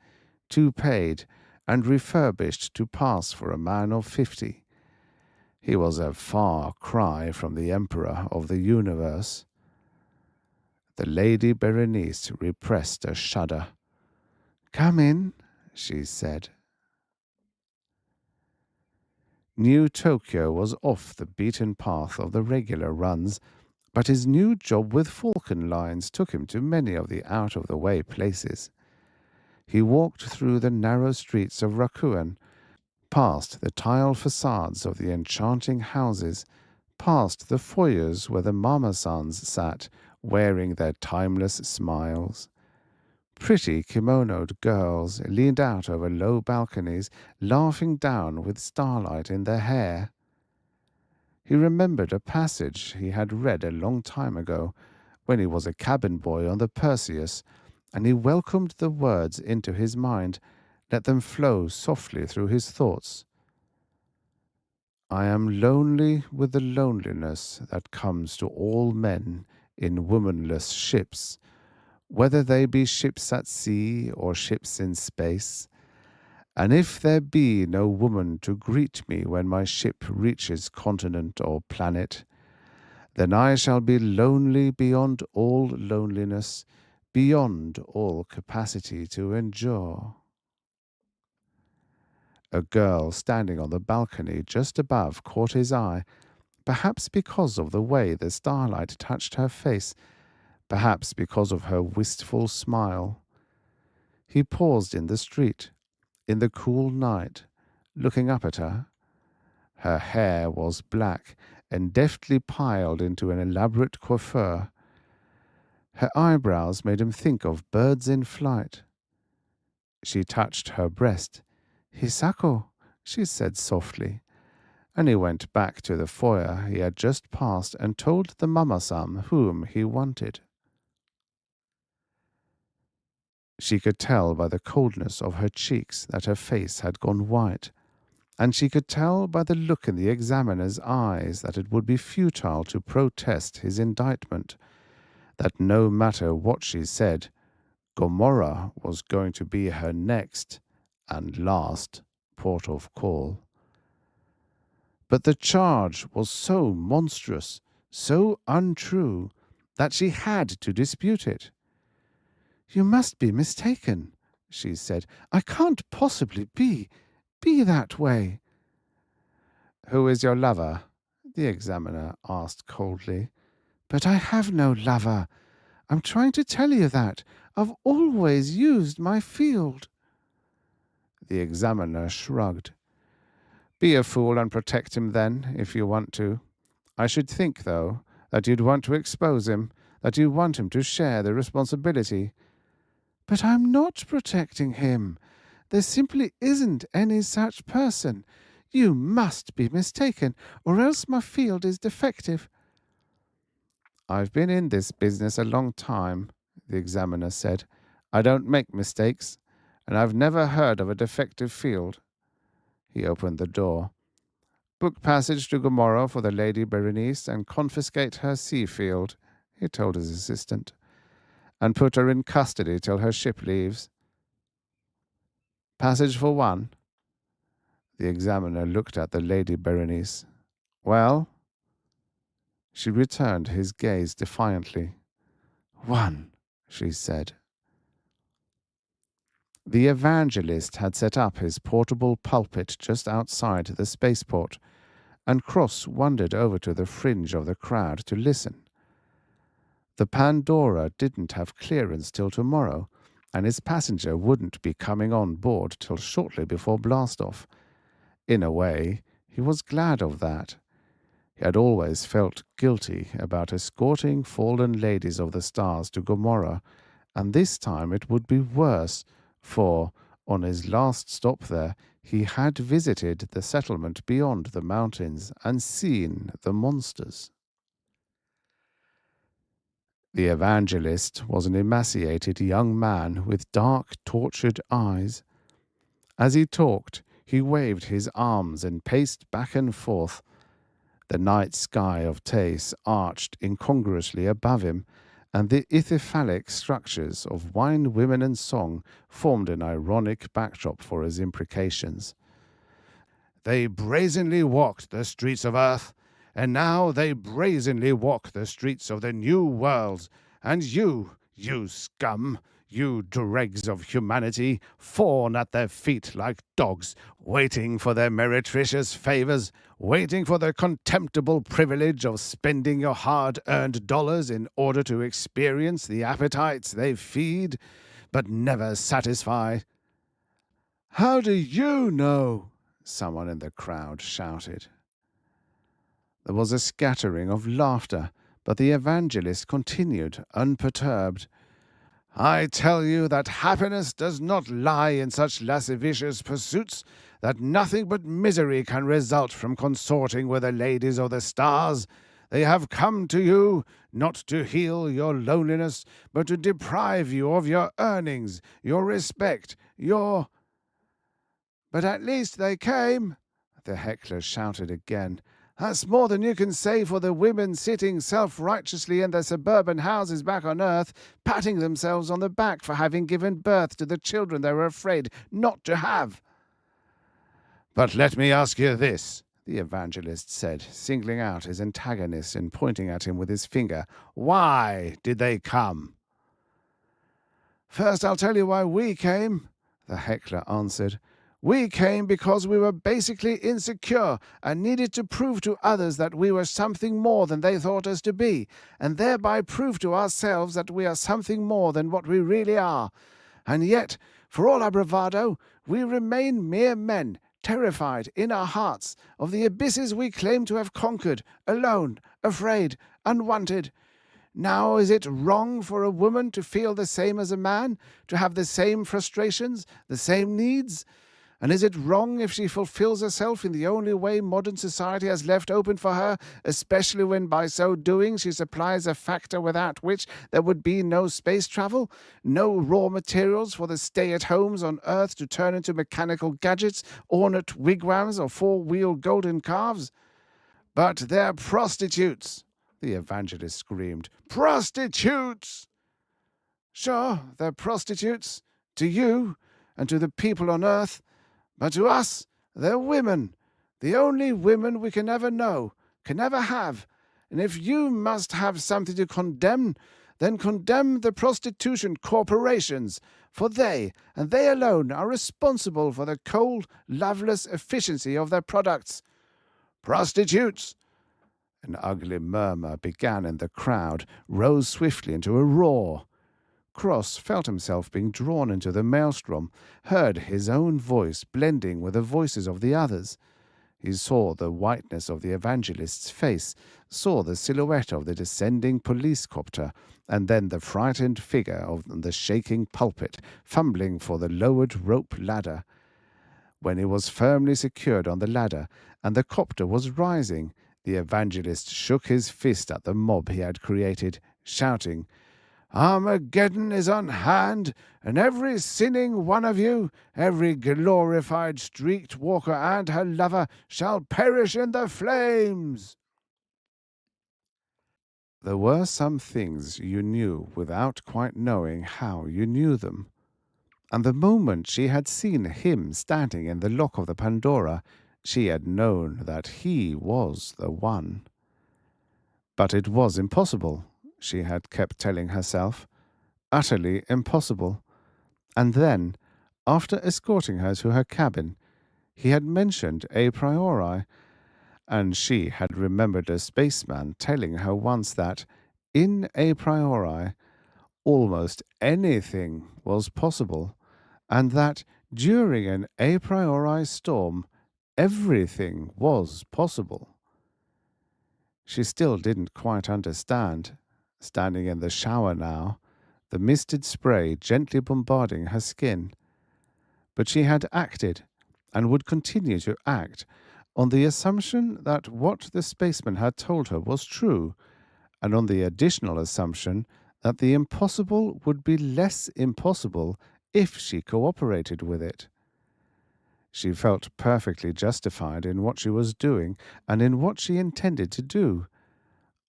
toupeed and refurbished to pass for a man of 50. He was a far cry from the emperor of the universe. The Lady Berenice repressed a shudder. "Come in," she said. New Tokyo was off the beaten path of the regular runs, but his new job with Falcon Lines took him to many of the out-of-the-way places. He walked through the narrow streets of Rakuen, past the tile facades of the enchanting houses, past the foyers where the mama-sans sat, wearing their timeless smiles. Pretty kimonoed girls leaned out over low balconies, laughing down with starlight in their hair. He remembered a passage he had read a long time ago, when he was a cabin boy on the Perseus, and he welcomed the words into his mind, let them flow softly through his thoughts. "I am lonely with the loneliness that comes to all men in womanless ships, whether they be ships at sea or ships in space. And if there be no woman to greet me when my ship reaches continent or planet, then I shall be lonely beyond all loneliness, beyond all capacity to endure." A girl standing on the balcony just above caught his eye, perhaps because of the way the starlight touched her face, perhaps because of her wistful smile. He paused in the street, in the cool night, looking up at her. Her hair was black and deftly piled into an elaborate coiffure. Her eyebrows made him think of birds in flight. She touched her breast. "Hisako," she said softly, and he went back to the foyer he had just passed and told the mama-san whom he wanted. She could tell by the coldness of her cheeks that her face had gone white, and she could tell by the look in the examiner's eyes that it would be futile to protest his indictment, that no matter what she said, Gomorrah was going to be her next and last port of call. But the charge was so monstrous, so untrue, that she had to dispute it. "You must be mistaken," she said. "I can't possibly be that way." "Who is your lover?" the examiner asked coldly. "But I have no lover. I'm trying to tell you that. I've always used my field." The examiner shrugged. "Be a fool and protect him then, if you want to. I should think, though, that you'd want to expose him, that you want him to share the responsibility." "But I'm not protecting him. There simply isn't any such person. You must be mistaken, or else my field is defective." "I've been in this business a long time," the examiner said. "I don't make mistakes, and I've never heard of a defective field." He opened the door. "Book passage to Gomorrah for the Lady Berenice and confiscate her sea field," he told his assistant, "and put her in custody till her ship leaves." "Passage for one." The examiner looked at the Lady Berenice. "Well?" She returned his gaze defiantly. "One," she said. The evangelist had set up his portable pulpit just outside the spaceport, and Cross wandered over to the fringe of the crowd to listen. The Pandora didn't have clearance till tomorrow, and its passenger wouldn't be coming on board till shortly before blastoff. In a way, he was glad of that. He had always felt guilty about escorting fallen ladies of the stars to Gomorrah, and this time it would be worse, for, on his last stop there, he had visited the settlement beyond the mountains and seen the monsters. The evangelist was an emaciated young man with dark, tortured eyes. As he talked, he waved his arms and paced back and forth. The night sky of Thais arched incongruously above him, and the ithyphallic structures of wine, women, and song formed an ironic backdrop for his imprecations. They brazenly walked the streets of earth, and now they brazenly walk the streets of the new worlds. And you scum, you dregs of humanity, fawn at their feet like dogs, waiting for their meretricious favors, waiting for the contemptible privilege of spending your hard-earned dollars in order to experience the appetites they feed, but never satisfy. How do you know? Someone in the crowd shouted. There was a scattering of laughter, but the evangelist continued, unperturbed. I tell you that happiness does not lie in such lascivious pursuits, that nothing but misery can result from consorting with the ladies of the stars. They have come to you, not to heal your loneliness, but to deprive you of your earnings, your respect, your... But at least they came, the heckler shouted again. That's more than you can say for the women sitting self-righteously in their suburban houses back on earth, patting themselves on the back for having given birth to the children they were afraid not to have. But let me ask you this, the evangelist said, singling out his antagonist and pointing at him with his finger. Why did they come? First, I'll tell you why we came, the heckler answered. We came because we were basically insecure and needed to prove to others that we were something more than they thought us to be, and thereby prove to ourselves that we are something more than what we really are. And yet, for all our bravado, we remain mere men, terrified in our hearts of the abysses we claim to have conquered, alone, afraid, unwanted. Now is it wrong for a woman to feel the same as a man, to have the same frustrations, the same needs? And is it wrong if she fulfills herself in the only way modern society has left open for her, especially when by so doing she supplies a factor without which there would be no space travel, no raw materials for the stay-at-homes on Earth to turn into mechanical gadgets, ornate wigwams, or four-wheel golden calves? But they're prostitutes, the evangelist screamed. Prostitutes! Sure, they're prostitutes, to you and to the people on Earth, but to us, they're women, the only women we can ever know, can ever have. And if you must have something to condemn, then condemn the prostitution corporations, for they, and they alone, are responsible for the cold, loveless efficiency of their products. Prostitutes! An ugly murmur began in the crowd, rose swiftly into a roar. Cross felt himself being drawn into the maelstrom, heard his own voice blending with the voices of the others. He saw the whiteness of the evangelist's face, saw the silhouette of the descending police copter, and then the frightened figure of the shaking pulpit, fumbling for the lowered rope ladder. When he was firmly secured on the ladder, and the copter was rising, the evangelist shook his fist at the mob he had created, shouting, Armageddon is on hand, and every sinning one of you, every glorified street walker and her lover, shall perish in the flames. There were some things you knew without quite knowing how you knew them. And the moment she had seen him standing in the lock of the Pandora, she had known that he was the one. But it was impossible, she had kept telling herself. Utterly impossible. And then, after escorting her to her cabin, he had mentioned a priori, and she had remembered a spaceman telling her once that, in a priori, almost anything was possible, and that during an a priori storm, everything was possible. She still didn't quite understand, standing in the shower now, the misted spray gently bombarding her skin. But she had acted, and would continue to act, on the assumption that what the spaceman had told her was true, and on the additional assumption that the impossible would be less impossible if she cooperated with it. She felt perfectly justified in what she was doing and in what she intended to do.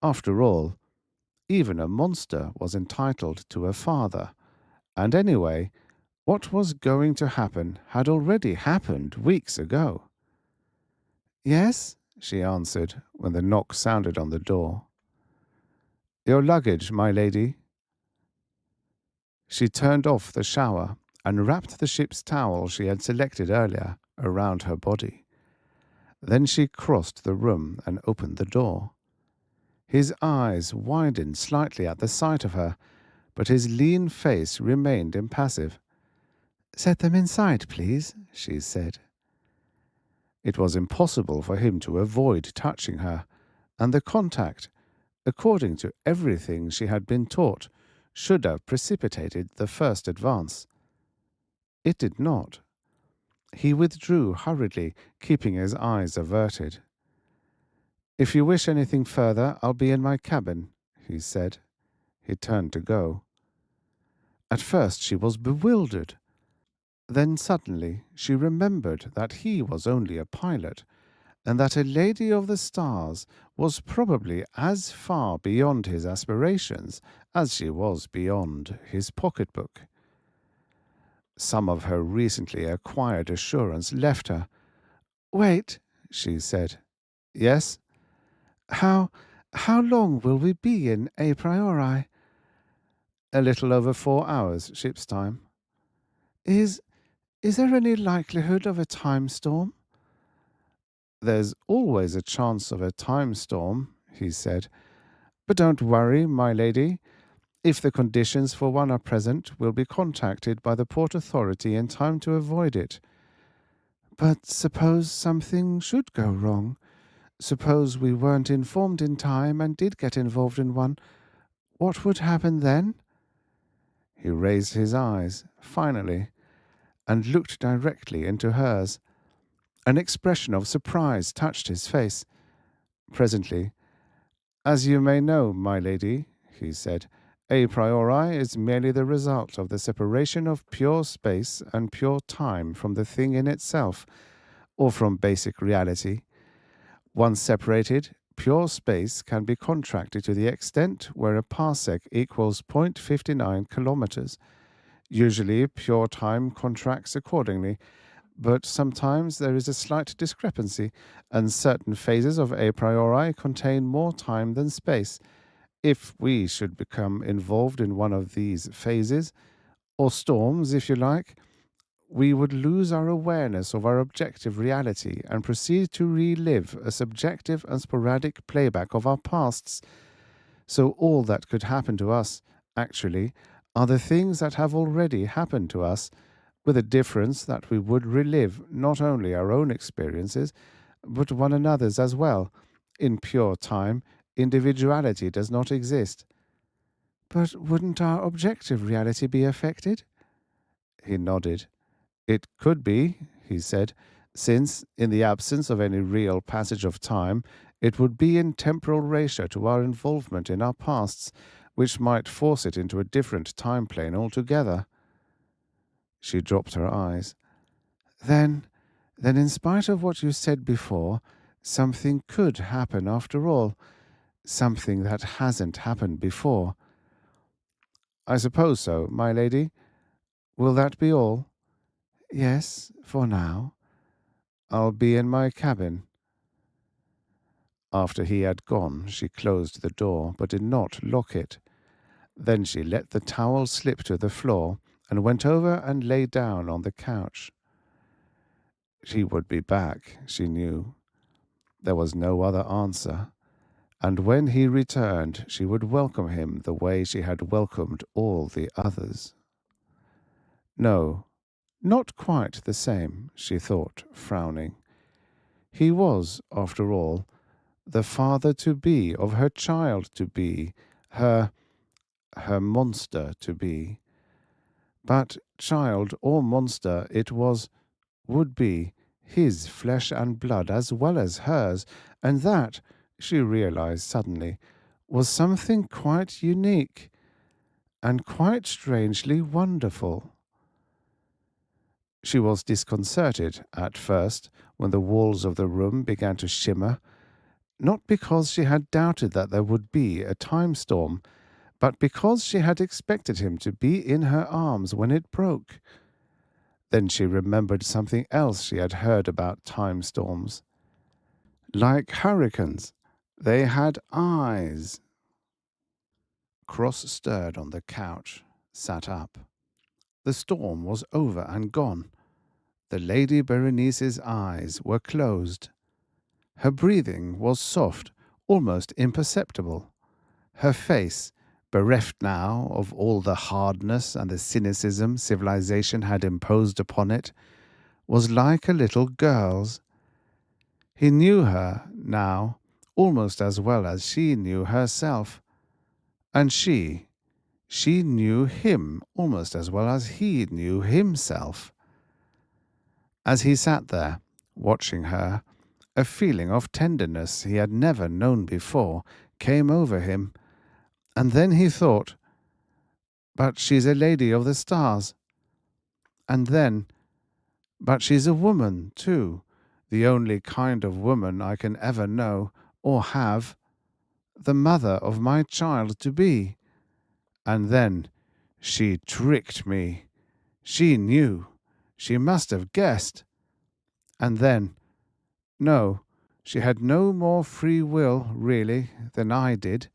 After all, even a monster was entitled to a father, and anyway, what was going to happen had already happened weeks ago. "Yes," she answered, when the knock sounded on the door. "Your luggage, my lady." She turned off the shower and wrapped the ship's towel she had selected earlier around her body. Then she crossed the room and opened the door. His eyes widened slightly at the sight of her, but his lean face remained impassive. "Set them inside, please," she said. It was impossible for him to avoid touching her, and the contact, according to everything she had been taught, should have precipitated the first advance. It did not. He withdrew hurriedly, keeping his eyes averted. "If you wish anything further, I'll be in my cabin," he said. He turned to go. At first she was bewildered. Then suddenly she remembered that he was only a pilot, and that a lady of the stars was probably as far beyond his aspirations as she was beyond his pocketbook. Some of her recently acquired assurance left her. "Wait," she said. "Yes?" How long will we be in A Priori?" "A little over 4 hours, ship's time." Is there any likelihood of a time storm?" "There's always a chance of a time storm," he said. "But don't worry, my lady. If the conditions for one are present, we'll be contacted by the Port Authority in time to avoid it." "But suppose something should go wrong? Suppose we weren't informed in time and did get involved in one? What would happen then?" He raised his eyes, finally, and looked directly into hers. An expression of surprise touched his face. Presently, "As you may know, my lady," he said, "a priori is merely the result of the separation of pure space and pure time from the thing in itself, or from basic reality. Once separated, pure space can be contracted to the extent where a parsec equals 0.59 kilometers. Usually, pure time contracts accordingly, but sometimes there is a slight discrepancy, and certain phases of a priori contain more time than space. If we should become involved in one of these phases, or storms, if you like, we would lose our awareness of our objective reality and proceed to relive a subjective and sporadic playback of our pasts. So all that could happen to us, actually, are the things that have already happened to us, with the difference that we would relive not only our own experiences, but one another's as well. In pure time, individuality does not exist." "But wouldn't our objective reality be affected?" He nodded. "It could be," he said, "since, in the absence of any real passage of time, it would be in temporal ratio to our involvement in our pasts, which might force it into a different time plane altogether." She dropped her eyes. Then, in spite of what you said before, something could happen after all, something that hasn't happened before." "I suppose so, my lady. Will that be all?" "Yes, for now." "I'll be in my cabin." After he had gone, she closed the door, but did not lock it. Then she let the towel slip to the floor and went over and lay down on the couch. She would be back, she knew. There was no other answer. And when he returned, she would welcome him the way she had welcomed all the others. No, not quite the same, she thought, frowning. He was, after all, the father-to-be of her child-to-be, her monster-to-be. But child or monster it would be, his flesh and blood as well as hers, and that, she realized suddenly, was something quite unique and quite strangely wonderful. She was disconcerted at first when the walls of the room began to shimmer, not because she had doubted that there would be a time storm, but because she had expected him to be in her arms when it broke. Then she remembered something else she had heard about time storms. Like hurricanes, they had eyes. Cross stirred on the couch, sat up. The storm was over and gone. The Lady Berenice's eyes were closed. Her breathing was soft, almost imperceptible. Her face, bereft now of all the hardness and the cynicism civilization had imposed upon it, was like a little girl's. He knew her now almost as well as she knew herself, and she knew him almost as well as he knew himself. As he sat there, watching her, a feeling of tenderness he had never known before came over him, and then he thought, but she's a lady of the stars. And then, but she's a woman, too, the only kind of woman I can ever know or have, the mother of my child-to-be. And then, she tricked me. She knew. She must have guessed. And then, no, she had no more free will, really, than I did.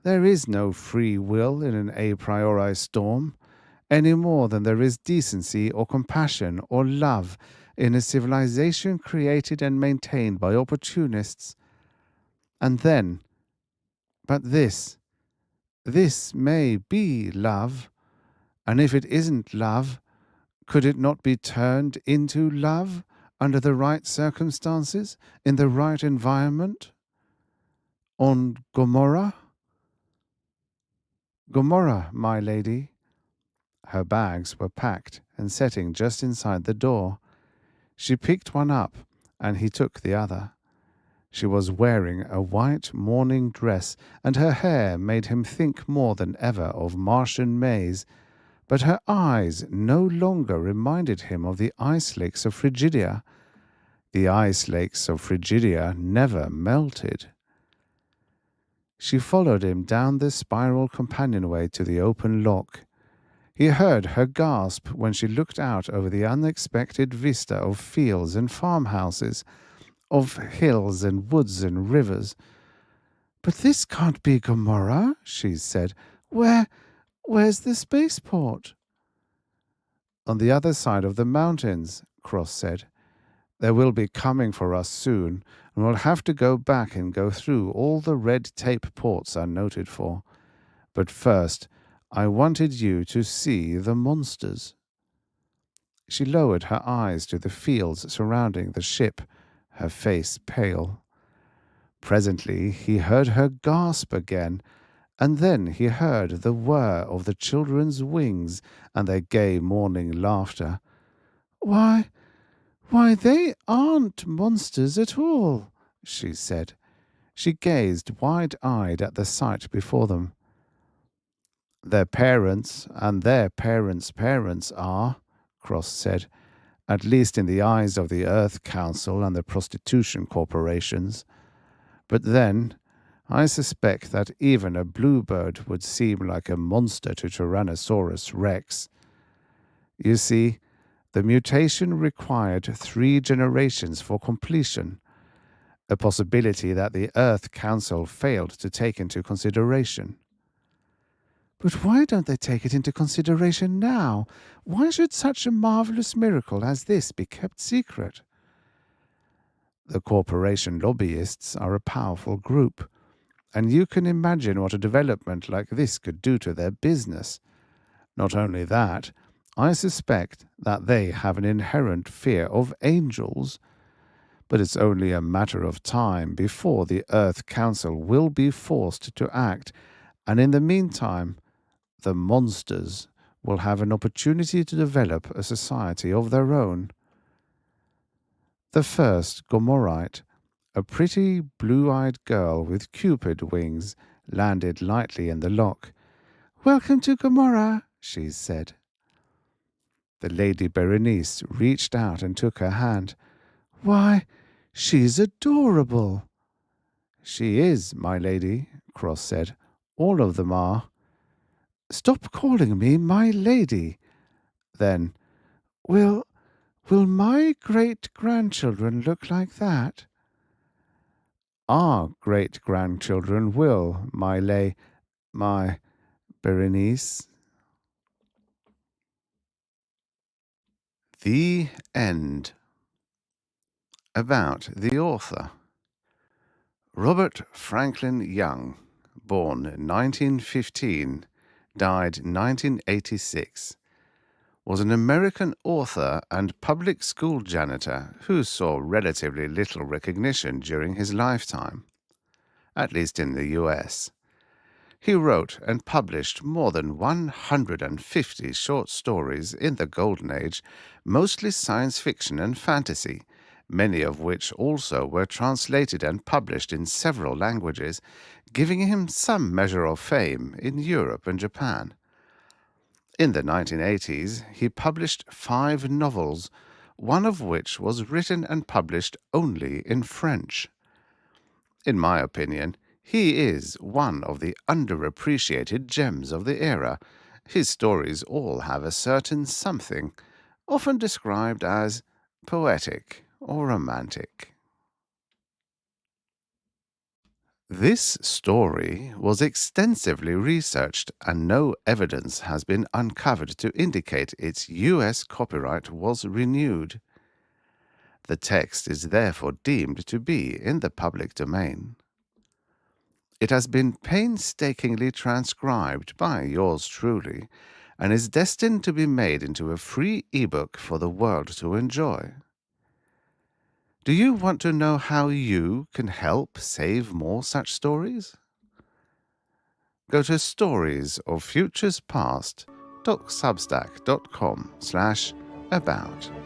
There is no free will in an a priori storm, any more than there is decency or compassion or love in a civilization created and maintained by opportunists. And then, but this may be love, and if it isn't love, could it not be turned into love under the right circumstances, in the right environment? On Gomorrah? Gomorrah, my lady. Her bags were packed and setting just inside the door. She picked one up, and he took the other. She was wearing a white morning dress, and her hair made him think more than ever of Martian maize, but her eyes no longer reminded him of the ice lakes of Frigidia. The ice lakes of Frigidia never melted. She followed him down the spiral companionway to the open lock. He heard her gasp when she looked out over the unexpected vista of fields and farmhouses, of hills and woods and rivers. "But this can't be Gomorrah," she said. Where's the spaceport?" "On the other side of the mountains," Cross said. "They will be coming for us soon, and we'll have to go back and go through all the red tape ports are noted for. But first, I wanted you to see the monsters." She lowered her eyes to the fields surrounding the ship, her face pale. Presently he heard her gasp again, and then he heard the whir of the children's wings and their gay morning laughter. Why, they aren't monsters at all," she said. She gazed wide-eyed at the sight before them. "Their parents and their parents' parents are," Cross said, "at least in the eyes of the Earth Council and the prostitution corporations. But then, I suspect that even a bluebird would seem like a monster to Tyrannosaurus Rex. You see, the mutation required 3 generations for completion. a possibility that the Earth Council failed to take into consideration. But why don't they take it into consideration now? Why should such a marvelous miracle as this be kept secret? The corporation lobbyists are a powerful group, and you can imagine what a development like this could do to their business. Not only that, I suspect that they have an inherent fear of angels, but it's only a matter of time before the Earth Council will be forced to act, and in the meantime, the monsters will have an opportunity to develop a society of their own. The first Gomorrahite, a pretty blue-eyed girl with cupid wings, landed lightly in the lock. "Welcome to Gomorrah," she said. The Lady Berenice reached out and took her hand. "Why, she's adorable." "She is, my lady," Cross said. "All of them are." "Stop calling me my lady." Then, Will my great-grandchildren look like that?" "Our great-grandchildren will, my Berenice." The End. About the author. Robert Franklin Young, born 1915, died 1986, was an American author and public school janitor who saw relatively little recognition during his lifetime, at least in the US. He wrote and published more than 150 short stories in the Golden Age, mostly science fiction and fantasy, many of which also were translated and published in several languages, giving him some measure of fame in Europe and Japan. In the 1980s, he published 5 novels, one of which was written and published only in French. In my opinion, he is one of the underappreciated gems of the era. His stories all have a certain something, often described as poetic or romantic. This story was extensively researched, and no evidence has been uncovered to indicate its US copyright was renewed. The text is therefore deemed to be in the public domain. It has been painstakingly transcribed by yours truly, and is destined to be made into a free ebook for the world to enjoy. Do you want to know how you can help save more such stories? Go to storiesoffuturespast.substack.com/about.